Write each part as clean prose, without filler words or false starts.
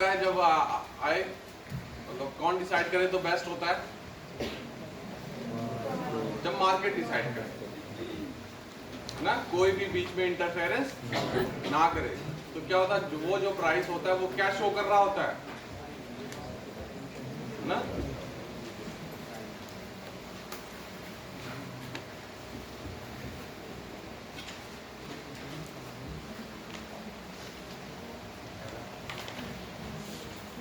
जब आए मतलब कौन डिसाइड करे तो बेस्ट होता है जब मार्केट डिसाइड करे ना, कोई भी बीच में इंटरफेरेंस ना करे। तो क्या होता है, वो जो प्राइस होता है वो क्या शो कर रहा होता है ना।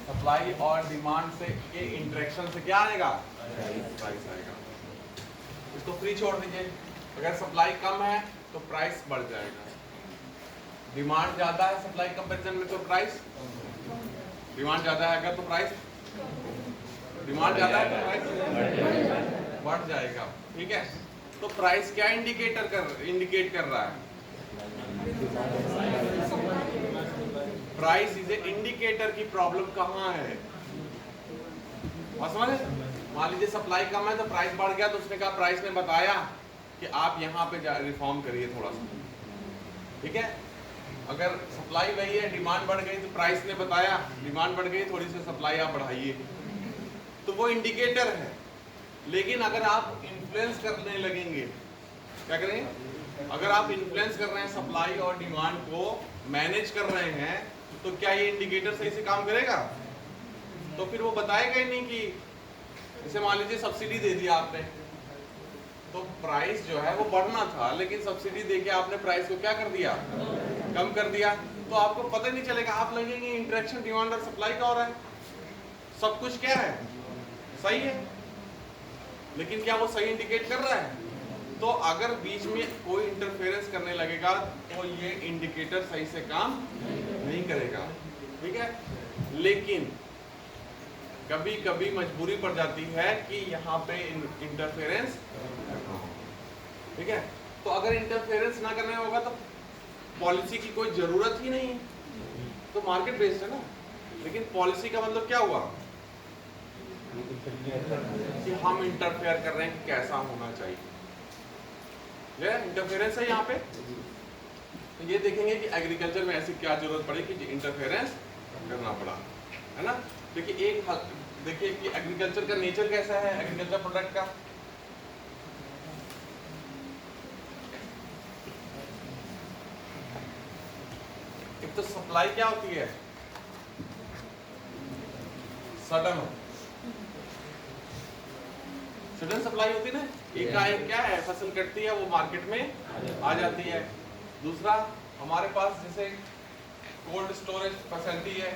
सप्लाई और डिमांड से के इंटरेक्शन से क्या आएगा, प्राइस आएगा। इसको फ्री छोड़ दीजिए। अगर सप्लाई कम है तो प्राइस बढ़ जाएगा, डिमांड ज्यादा है सप्लाई कंपैरिजन में तो प्राइस, डिमांड ज्यादा है अगर तो प्राइस, डिमांड ज्यादा है तो प्राइस बढ़ जाएगा। ठीक है, तो प्राइस क्या इंडिकेट कर रहा है, प्राइस इज ए इंडिकेटर की प्रॉब्लम कहाँ है। समझे, मान लीजिए सप्लाई कम है तो प्राइस बढ़ गया, तो उसने कहा, प्राइस ने बताया कि आप यहाँ पे रिफॉर्म करिए थोड़ा सा। ठीक है, अगर सप्लाई वही है डिमांड बढ़ गई तो प्राइस ने बताया डिमांड बढ़ गई, थोड़ी सी सप्लाई आप बढ़ाइए, तो वो इंडिकेटर है। लेकिन अगर आप इन्फ्लुएंस करने लगेंगे, क्या करेंगे, अगर आप इन्फ्लुएंस कर रहे हैं सप्लाई और डिमांड को, मैनेज कर रहे हैं, तो क्या ये इंडिकेटर सही से काम करेगा? तो फिर वो बताएगा ही नहीं कि, जैसे मान लीजिए सब्सिडी दे दिया आपने, तो प्राइस जो है वो बढ़ना था, लेकिन सब्सिडी देके आपने प्राइस को क्या कर दिया, कम कर दिया, तो आपको पता ही नहीं चलेगा। आप लगेंगे इंटरेक्शन डिमांड और सप्लाई का हो रहा है, सब कुछ क्या है, सही है, लेकिन क्या वो सही इंडिकेट कर रहा है? तो अगर बीच में कोई इंटरफेरेंस करने लगेगा तो ये इंडिकेटर सही से काम नहीं करेगा। ठीक है, लेकिन कभी कभी मजबूरी पड़ जाती है कि यहाँ पे इंटरफेरेंस करना हो। ठीक है, तो अगर इंटरफेरेंस ना करने होगा तो पॉलिसी की कोई जरूरत ही नहीं है, तो मार्केट बेस्ड है ना। लेकिन पॉलिसी का मतलब क्या हुआ कि हम इंटरफेयर कर रहे हैं कि कैसा होना चाहिए, इंटरफेरेंस है यहाँ पे। तो ये देखेंगे कि एग्रीकल्चर में ऐसी क्या जरूरत पड़ी कि इंटरफेरेंस करना पड़ा, है ना। देखिए देखिए कि एग्रीकल्चर का नेचर कैसा है, एग्रीकल्चर प्रोडक्ट का, एक तो सप्लाई क्या होती है, सडन सप्लाई होती है ना, एक क्या है, फसल कटती है वो मार्केट में आ जाती है। दूसरा, हमारे पास जैसे कोल्ड स्टोरेज फैसिलिटी है,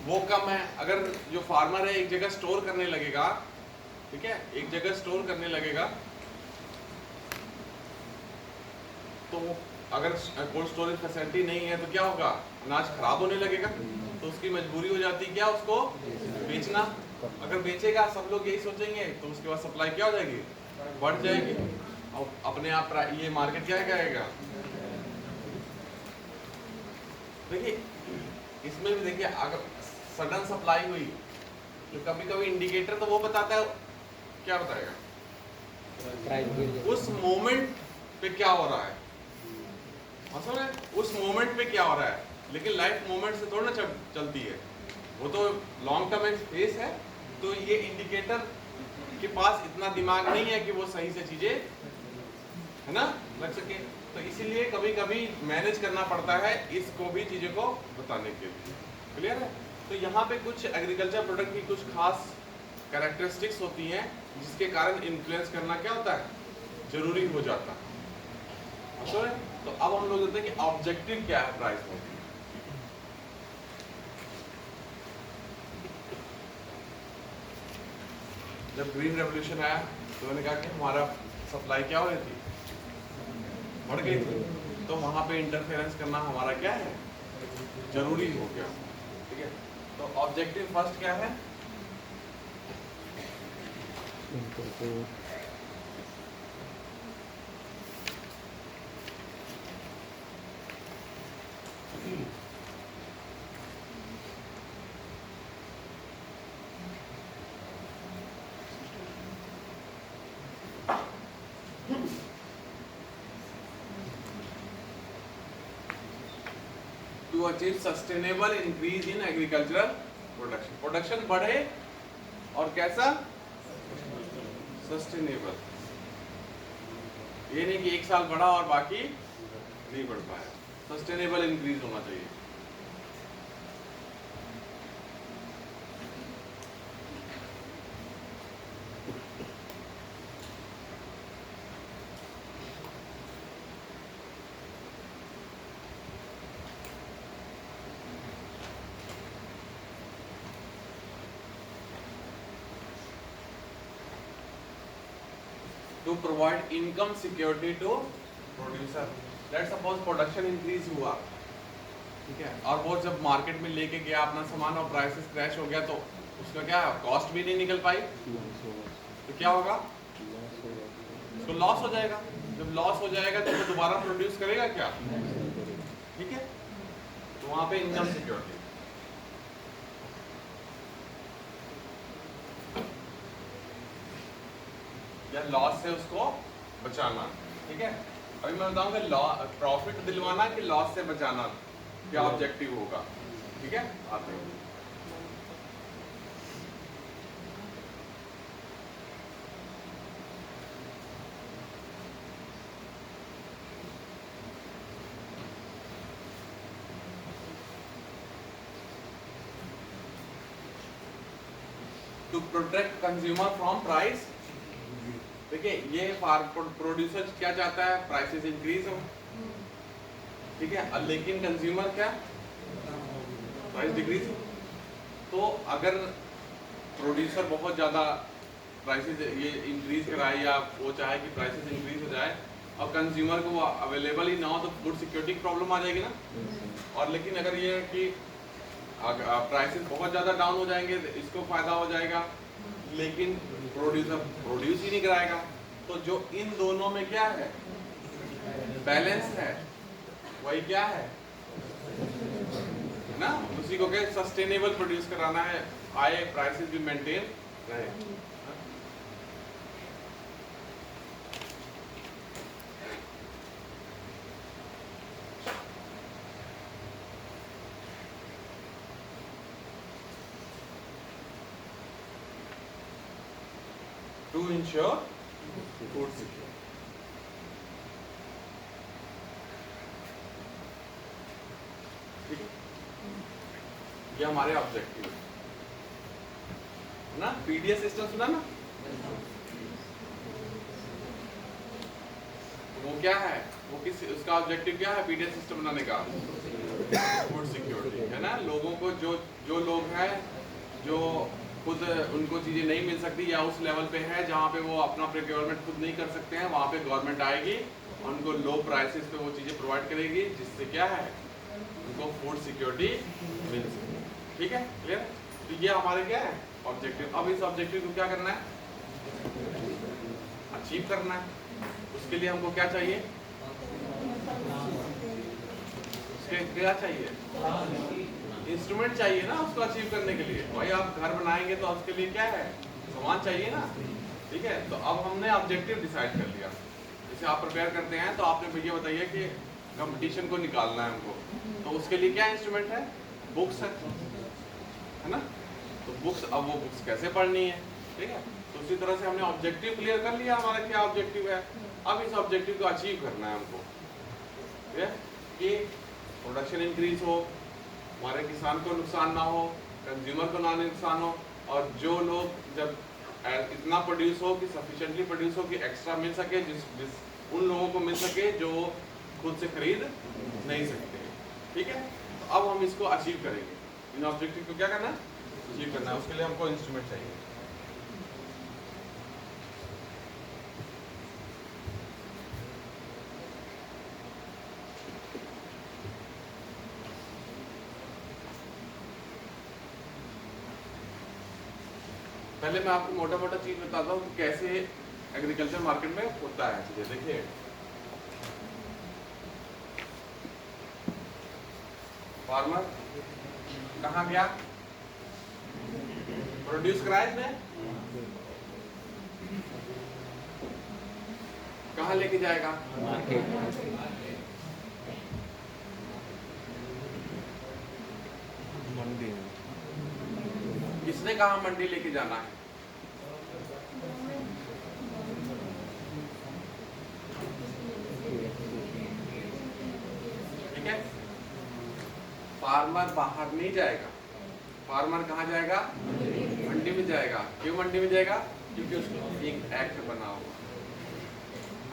वो कम है। अगर जो फार्मर है एक जगह स्टोर करने लगेगा, ठीक है, एक जगह स्टोर करने लगेगा, तो अगर कोल्ड स्टोरेज फैसिलिटी नहीं है तो क्या होगा, अनाज खराब होने लगेगा, तो उसकी मजबूरी हो जाती है क्या, उसको बेचना। अगर बेचेगा, सब लोग यही सोचेंगे, तो उसके बाद सप्लाई क्या हो जाएगी, बढ़ जाएगी, और अपने आप ये मार्केट क्या करेगा। देखिए इसमें भी देखिए, अगर सडन सप्लाई हुई तो कभी कभी इंडिकेटर तो वो बताता है, क्या बताएगा, उस मोमेंट पे क्या हो रहा है, समझ रहे, उस मोमेंट पे क्या हो रहा है। लेकिन लाइफ मोमेंट से थोड़ा ना चलती है, वो तो लॉन्ग टर्म फेस है। तो ये इंडिकेटर के पास इतना दिमाग नहीं है कि वो सही से चीजें, है ना, लग सके। तो इसीलिए कभी कभी मैनेज करना पड़ता है इसको भी, चीजों को बताने के लिए। क्लियर है। तो यहाँ पे कुछ एग्रीकल्चर प्रोडक्ट की कुछ खास कैरेक्टरिस्टिक्स होती हैं जिसके कारण इन्फ्लुएंस करना क्या होता है, जरूरी हो जाता है। तो अब हम लोग देखते हैं कि ऑब्जेक्टिव क्या है प्राइस में। जब ग्रीन रेवोल्यूशन आया तो मैंने कहा कि हमारा सप्लाई क्या हो रही थी, बढ़ गई थी, तो वहां पे इंटरफेरेंस करना हमारा क्या है, जरूरी हो गया। ठीक है, तो ऑब्जेक्टिव फर्स्ट क्या है, to achieve sustainable increase in agricultural production. Production बढ़े और कैसा? सस्टेनेबल। ये नहीं कि एक साल बढ़ा और बाकी नहीं बढ़ पाया। सस्टेनेबल इंक्रीज होना चाहिए। To provide income security to producer. Let's suppose production increase हुआ, ठीक है, और वो जब मार्केट में लेके गया अपना सामान और प्राइसेस क्रैश हो गया, तो उसका क्या कॉस्ट भी नहीं निकल पाई, तो क्या होगा? उसको लॉस हो जाएगा। जब लॉस हो जाएगा तो वो दोबारा प्रोड्यूस करेगा क्या? ठीक है, तो वहां पे इनकम सिक्योरिटी। या लॉस से उसको बचाना, ठीक है। अभी मैं बताऊंगा प्रॉफिट दिलवाना कि लॉस से बचाना क्या ऑब्जेक्टिव होगा, ठीक है। आते हैं to protect consumer from price. देखिए ये प्रोड्यूसर क्या चाहता है? प्राइसेस इंक्रीज हो, ठीक है, लेकिन कंज्यूमर क्या? प्राइस डिक्रीज हो। तो अगर प्रोड्यूसर बहुत ज़्यादा प्राइसेस ये इंक्रीज कराए या वो चाहे कि प्राइसेस इंक्रीज हो जाए और कंज्यूमर को वो अवेलेबल ही ना हो, तो फूड सिक्योरिटी की प्रॉब्लम आ जाएगी ना। और लेकिन अगर ये है कि प्राइसेस बहुत ज़्यादा डाउन हो जाएंगे तो इसको फ़ायदा हो जाएगा, लेकिन प्रोड्यूसर प्रोड्यूस ही नहीं कराएगा। तो जो इन दोनों में क्या है? बैलेंस है, वही क्या है ना, उसी को क्या सस्टेनेबल प्रोड्यूस कराना है, आए प्राइसेस भी मेंटेन रहे। To ensure food security. ठीक है, ये हमारे ऑब्जेक्टिव है ना। पीडीएस सिस्टम सुना ना, वो क्या है? वो किस उसका ऑब्जेक्टिव क्या है पीडीएस सिस्टम बनाने का? फूड सिक्योरिटी, है ना। लोगों को जो लोग हैं जो खुद उनको चीज़ें नहीं मिल सकती या उस लेवल पे है जहाँ पे वो अपना प्रोक्योरमेंट खुद नहीं कर सकते हैं, वहाँ पे गवर्नमेंट आएगी, उनको लो प्राइसेस पे वो चीज़ें प्रोवाइड करेगी, जिससे क्या है उनको फूड सिक्योरिटी मिल सके। ठीक है, क्लियर? तो ये हमारे क्या है ऑब्जेक्टिव। अब इस ऑब्जेक्टिव को क्या करना है? अचीव करना है। उसके लिए हमको क्या चाहिए? उसके क्या चाहिए? इंस्ट्रूमेंट चाहिए ना उसको अचीव करने के लिए। भाई आप घर बनाएंगे तो उसके लिए क्या है? सामान चाहिए ना। ठीक है, तो अब हमने ऑब्जेक्टिव डिसाइड कर लिया। जैसे आप प्रिपेयर करते हैं तो आपने भैया बताइए कि कंपटीशन को निकालना है हमको, तो उसके लिए क्या इंस्ट्रूमेंट है? बुक्स है ना। तो बुक्स, अब वो बुक्स कैसे पढ़नी है, ठीक है। तो उसी तरह से हमने ऑब्जेक्टिव क्लियर कर लिया, हमारा क्या ऑब्जेक्टिव है। अब इस ऑब्जेक्टिव को अचीव करना है हमको, ठीक है, कि प्रोडक्शन इंक्रीज हो, हमारे किसान को नुकसान ना हो, कंज्यूमर को ना नुकसान हो, और जो लोग जब इतना प्रोड्यूस हो कि सफिशिएंटली प्रोड्यूस हो कि एक्स्ट्रा मिल सके, जिस उन लोगों को मिल सके जो खुद से खरीद नहीं सकते। ठीक है, तो अब हम इसको अचीव करेंगे। इन ऑब्जेक्टिव को क्या करना है? अचीव करना है। उसके लिए हमको इंस्ट्रूमेंट चाहिए। पहले मैं आपको मोटा मोटा चीज बताता हूँ कि कैसे एग्रीकल्चर मार्केट में होता है चीजें। देखिए, फार्मर कहाँ गया? प्रोड्यूस कराया इसने, कहाँ लेके जाएगा? मार्केट। इसने कहा मंडी लेके जाना है, ठीक है। फार्मर बाहर नहीं जाएगा, फार्मर कहाँ जाएगा? मंडी में जाएगा। क्यों मंडी में जाएगा? क्योंकि उसको एक एक्ट बना हुआ,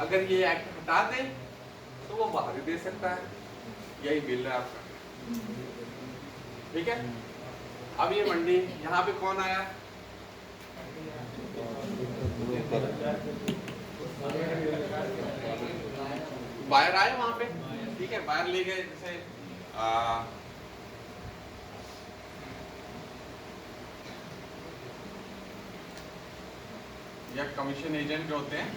अगर ये एक्ट हटा दे तो वो बाहर दे सकता है। यही बिल है आपका, ठीक है। अब ये मंडी, यहाँ पे कौन आया? बायर आए वहां पे, ठीक है। बायर ले गए, जैसे या कमीशन एजेंट जो होते हैं,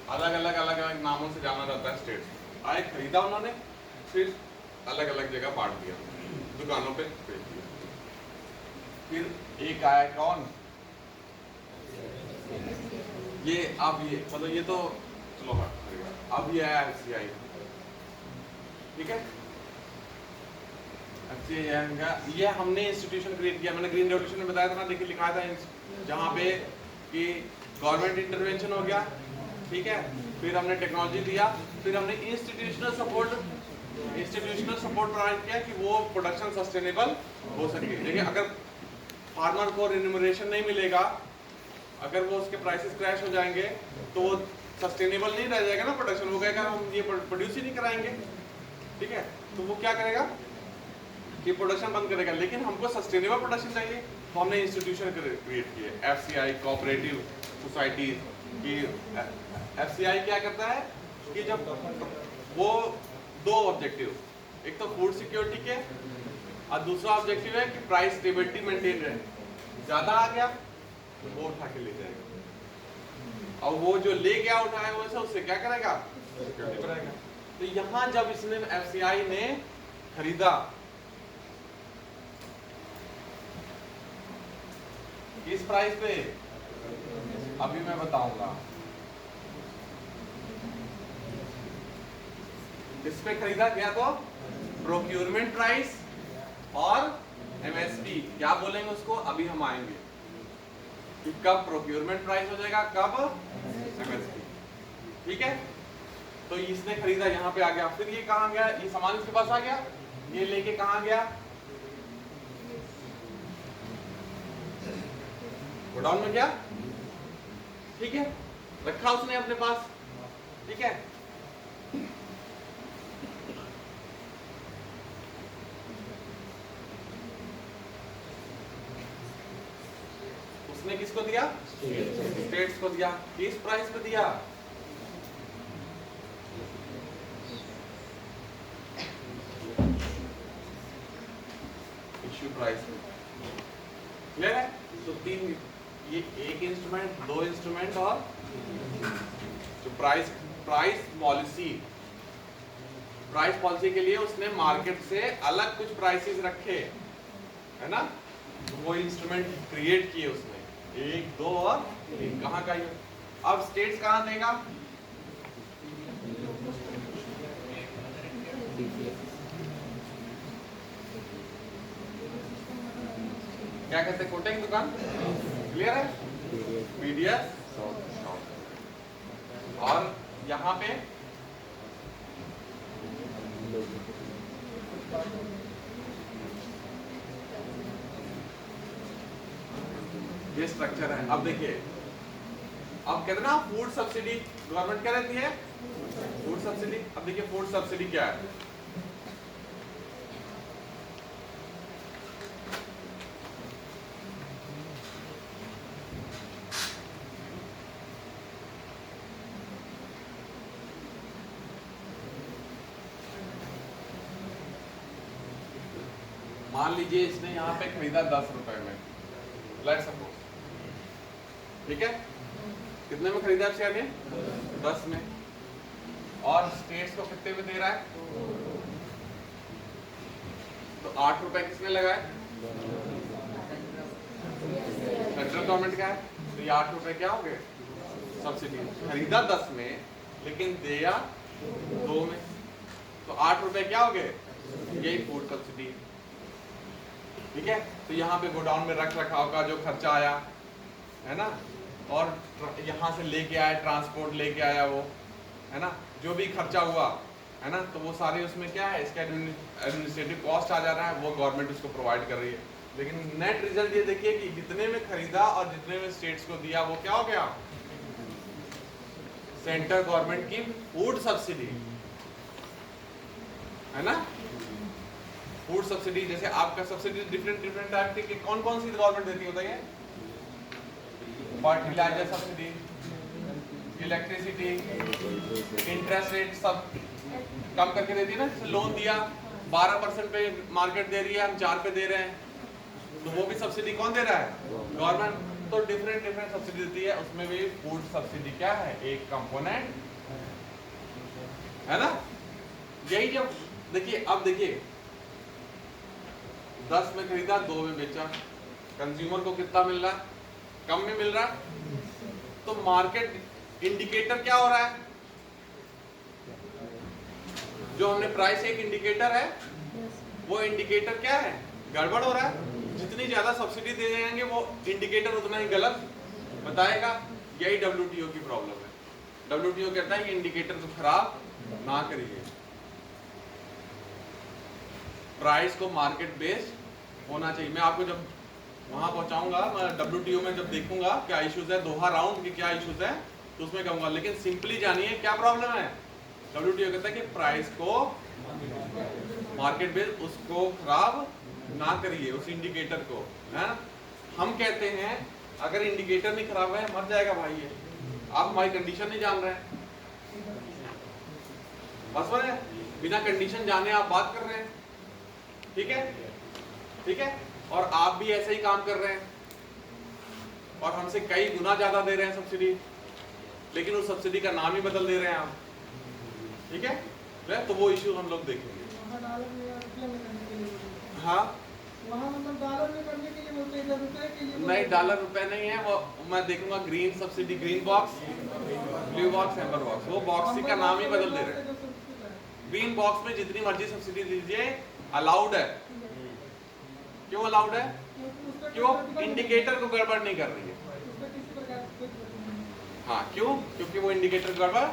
अलग अलग नामों से जाना जाता है स्टेट। आए, खरीदा उन्होंने, फिर अलग अलग जगह बांट दिया, दुकानों पे बेच दिया। फिर एक आया कौन? ये अब ये मतलब ये तो चलो हाँ, अब ये आया FCI, ठीक है। FCI ये हमने इंस्टीट्यूशन क्रिएट किया। मैंने ग्रीन रेवोल्यूशन में बताया था ना, देखिए लिखा था जहाँ पे कि गवर्नमेंट इंटरवेंशन हो गया, ठीक है। फिर हमने टेक्नोलॉजी दिया, फिर हमने इंस्टीट्यूशनल सपोर्ट प्रोवाइड किया कि वो प्रोडक्शन सस्टेनेबल हो सके। देखिए अगर फार्मर को रिन्यूमरेशन नहीं मिलेगा, अगर वो उसके प्राइसेस क्रैश हो जाएंगे तो वो सस्टेनेबल नहीं रह जाएगा ना प्रोडक्शन। वो कहेगा हम ये प्रोड्यूस ही नहीं कराएंगे, ठीक है। तो वो क्या करेगा कि प्रोडक्शन बंद करेगा। लेकिन हमको सस्टेनेबल प्रोडक्शन चाहिए, तो हमने इंस्टीट्यूशन क्रिएट किए, FCI कोऑपरेटिव सोसाइटीज की। FCI क्या करता है कि जब वो दो ऑब्जेक्टिव, एक तो फूड सिक्योरिटी के और दूसरा ऑब्जेक्टिव है कि प्राइस स्टेबिलिटी मेंटेन रहे। ज्यादा आ गया तो वो उठा के ले जाएगा, और वो जो ले गया उठाया वो से उससे क्या करेगा? सिक्योरिटी बनाएगा। तो यहाँ जब इसने FCI ने खरीदा किस प्राइस पे, अभी मैं बताऊंगा। इस पे खरीदा गया तो प्रोक्यूरमेंट प्राइस और MSP, क्या बोलेंगे उसको, अभी हम आएंगे कि कब प्रोक्यूरमेंट प्राइस हो जाएगा, कब MSP, ठीक है। तो इसने खरीदा, यहाँ पे आ गया। फिर ये कहाँ गया? ये सामान इसके पास आ गया, ये लेके कहाँ गया? गोडाउन में गया, ठीक है। रखा उसने अपने पास, ठीक है। उसने किसको दिया? स्टेट्स को दिया। किस प्राइस पे दिया? इश्यू प्राइस पे। क्लियर है? तो तीन, ये एक इंस्ट्रूमेंट, दो इंस्ट्रूमेंट और जो प्राइस पॉलिसी के लिए उसने मार्केट से अलग कुछ प्राइसेस रखे, है ना। वो इंस्ट्रूमेंट क्रिएट किए उसने, एक, दो और तीन। कहाँ का ये? अब स्टेट्स कहाँ देगा? क्या कहते हैं? कोटिंग दुकान। क्लियर है? PDF। और यहाँ पे ये स्ट्रक्चर है। अब देखिए, अब कहते हैं ना फूड सब्सिडी, गवर्नमेंट क्या रहती है? Food subsidy. अब देखिए फूड सब्सिडी क्या है? मान लीजिए इसने यहाँ पे खरीदा 10 रुपए में, लेट्स सपोज, ठीक है। कितने में खरीदा शेयर ने? 10 में। और स्टेट्स को कितने में दे रहा है? तो 8 रुपए किसने लगाए? सेंट्रल गवर्नमेंट का है। तो ये 8 रुपए क्या हो गए? सब्सिडी। खरीदा 10 में लेकिन दिया 2 में, तो 8 रुपए क्या हो गए? यही फूड सब्सिडी। ठीक है। तो यहाँ पे गोडाउन में रख रखाव का जो खर्चा आया है ना, और यहाँ से लेके आया, ट्रांसपोर्ट लेके आया वो, है ना, जो भी खर्चा हुआ है ना, तो वो सारे उसमें क्या है, इसका एडमिनिस्ट्रेटिव कॉस्ट आ जा रहा है, वो गवर्नमेंट उसको प्रोवाइड कर रही है। लेकिन नेट रिजल्ट ये देखिए कि जितने में खरीदा और जितने में स्टेट्स को दिया वो क्या हो गया, सेंट्रल गवर्नमेंट की फूड सब्सिडी, है ना। फूड सब्सिडी, जैसे आपका सब्सिडी डिफरेंट टाइप की कौन कौन सी गवर्नमेंट देती है बताइए? Fertiliser subsidy, electricity, interest rate सब कम करके देती है ना। लोन दिया 12% पे मार्केट दे रही है, हम 4 पे दे रहे हैं, तो वो भी सब्सिडी कौन दे रहा है? गवर्नमेंट। तो डिफरेंट सब्सिडी देती है, उसमें भी फूड सब्सिडी क्या है, एक कंपोनेंट है ना। यही जब देखिए, अब देखिए 10 में खरीदा 2 में बेचा, कंज्यूमर को कितना मिल रहा है? कम में मिल रहा है। तो मार्केट इंडिकेटर क्या हो रहा है? जो हमने प्राइस एक इंडिकेटर है, वो इंडिकेटर क्या है, गड़बड़ हो रहा है। जितनी ज्यादा सब्सिडी दे जाएंगे वो इंडिकेटर उतना ही गलत बताएगा। यही WTO की प्रॉब्लम है। WTO कहता है कि इंडिकेटर को खराब ना करिए, प्राइस को मार्केट बेस्ड होना चाहिए। मैं आपको जब वहां पहुंचाऊंगा, मैं WTO में जब देखूंगा क्या इश्यूज है, दोहा राउंड के क्या इश्यूज है, तो उसमें कहूंगा। लेकिन सिंपली जानिए क्या प्रॉब्लम है। WTO कहता है कि प्राइस को मार्केट बेस्ड, उसको खराब ना करिए, उस इंडिकेटर को, है। हम कहते हैं अगर इंडिकेटर नहीं खराब है मर जाएगा भाई ये, आप हमारी कंडीशन नहीं जान रहे हैं, बस है, बिना कंडीशन जाने आप बात कर रहे हैं, ठीक है, ठीक है। और आप भी ऐसे ही काम कर रहे हैं और हमसे कई गुना ज्यादा दे रहे हैं सब्सिडी, लेकिन उस सब्सिडी का नाम ही बदल दे रहे हैं आप, ठीक है। तो वो इश्यू हम लोग देखेंगे। हाँ, वहाँ मतलब डॉलर में करने के लिए बोलते हैं, रुपए के लिए नहीं, डॉलर रुपए नहीं है वो। मैं देखूंगा green subsidy, green box, blue box, amber box, वो बॉक्स का नाम ही बदल दे रहे हैं। ग्रीन बॉक्स में जितनी मर्जी सब्सिडी लीजिए अलाउड है। क्यों अलाउड है? क्यों? इंडिकेटर को गड़बड़ नहीं कर रही है। हाँ, क्यों? क्योंकि वो इंडिकेटर गड़बड़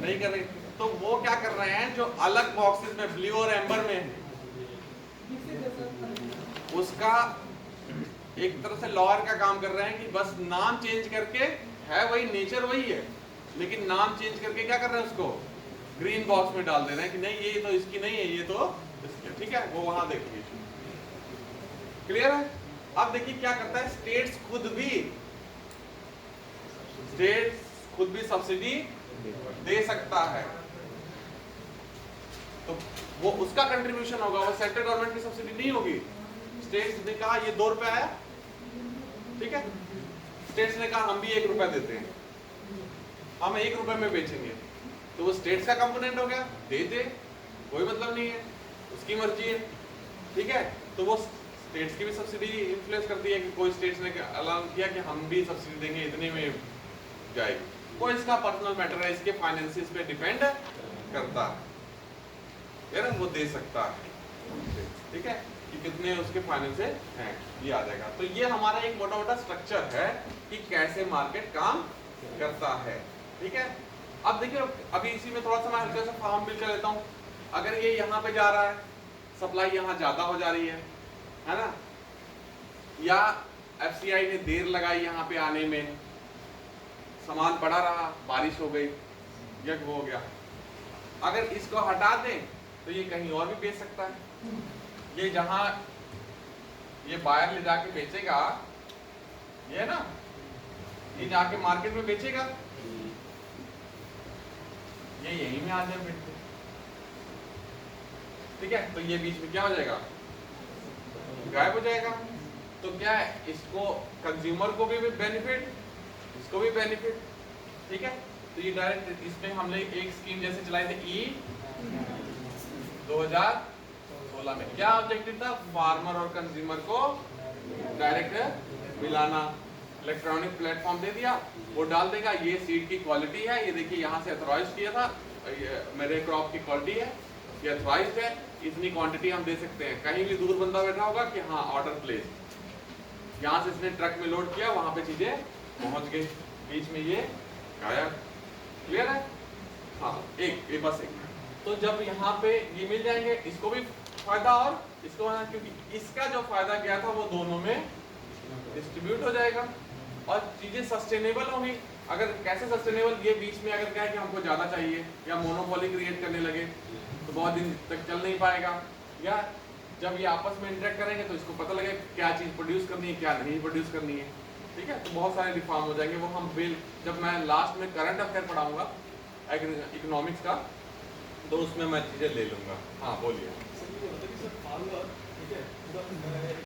नहीं कर रही। तो वो क्या कर रहे हैं, जो अलग बॉक्सेस में ब्लू और एम्बर में है, उसका एक तरह से लॉयर का काम कर रहे हैं कि बस नाम चेंज करके, है वही, नेचर वही है, लेकिन नाम चेंज करके क्या कर रहे हैं, उसको ग्रीन बॉक्स में डाल दे रहे हैं कि नहीं ये तो इसकी नहीं है, ये तो इसकी, ठीक है। वो वहां देखेंगे, क्लियर है। अब देखिए क्या करता है, स्टेट्स खुद भी सब्सिडी दे सकता है, तो वो उसका कंट्रीब्यूशन होगा, वो सेंट्रल गवर्नमेंट की सब्सिडी नहीं होगी। स्टेट्स ने कहा ये 2 रुपए आया, ठीक है, स्टेट्स ने कहा हम भी 1 रुपया देते हैं, हम 1 रुपए में बेचेंगे, तो वो स्टेट्स का कंपोनेंट हो गया, दे दे, कोई मतलब नहीं है, उसकी मर्जी है, ठीक है। तो वो स्टेट्स की भी सब्सिडी इन्फ्लुएंस करती है कि कोई स्टेट्स ने ऐलान किया कि हम भी सब्सिडी देंगे, इतने में जाएगी, कोई इसका पर्सनल मैटर है, इसके फाइनेंसिस पे डिपेंड करता है, वो दे सकता है, ठीक है, कि कितने उसके फाइनेंसेस हैं, ये आ जाएगा। तो ये हमारा एक मोटा मोटा स्ट्रक्चर है कि कैसे मार्केट काम करता है, ठीक है। अब देखिए, अभी इसी में थोड़ा सा मैं हल्का सा फार्म बिल कर लेता हूँ। अगर ये यहाँ पे जा रहा है, सप्लाई यहाँ ज्यादा हो जा रही है ना, या FCI ने देर लगाई यहाँ पे आने में, सामान पड़ा रहा, बारिश हो गई या वो हो गया, अगर इसको हटा दें तो ये कहीं और भी बेच सकता है। ये जहां ये बायर ले जाके बेचेगा, ये ना, ये जाके मार्केट में बेचेगा, ये यहीं में आ जाए बेच के, ठीक है। तो ये बीच में क्या हो जाएगा, गायब हो जाएगा। तो क्या है, इसको कंज्यूमर को भी बेनिफिट, इसको भी बेनिफिट, ठीक है। तो ये डायरेक्ट, इसमें हमने एक स्कीम जैसे चलाई थी E2016 में, क्या ऑब्जेक्टिव था, फार्मर और कंज्यूमर को डायरेक्ट मिलाना। इलेक्ट्रॉनिक प्लेटफॉर्म दे दिया, वो डाल देगा ये सीड की क्वालिटी है, ये देखिए यहाँ से ऑथराइज किया था, मेरे क्रॉप की क्वालिटी है, ये अथराइज्ड है, इतनी क्वांटिटी हम दे सकते हैं। कहीं भी दूर बंदा बैठा होगा कि हाँ ऑर्डर प्लेस, यहाँ से इसने ट्रक में लोड किया, वहां पे चीजें पहुंच गई, बीच में ये गायब। क्लियर है? हाँ, एक ये बस एक। तो जब यहाँ पे ये मिल जाएंगे, इसको भी फायदा और इसको, क्योंकि इसका जो फायदा गया था वो दोनों में डिस्ट्रीब्यूट हो जाएगा और चीजें सस्टेनेबल होंगी। अगर कैसे सस्टेनेबल, ये बीच में अगर क्या है कि हमको ज्यादा चाहिए या मोनोपोली क्रिएट करने लगे तो बहुत दिन तक चल नहीं पाएगा, या जब ये आपस में इंटरेक्ट करेंगे तो इसको पता लगे क्या चीज प्रोड्यूस करनी है क्या नहीं प्रोड्यूस करनी है। ठीक है, तो बहुत सारे रिफॉर्म हो जाएंगे, वो हम बिल जब मैं लास्ट में करंट अफेयर पढ़ाऊंगा इकोनॉमिक्स का तो उसमें मैं चीजें ले लूंगा। हाँ बोलिए।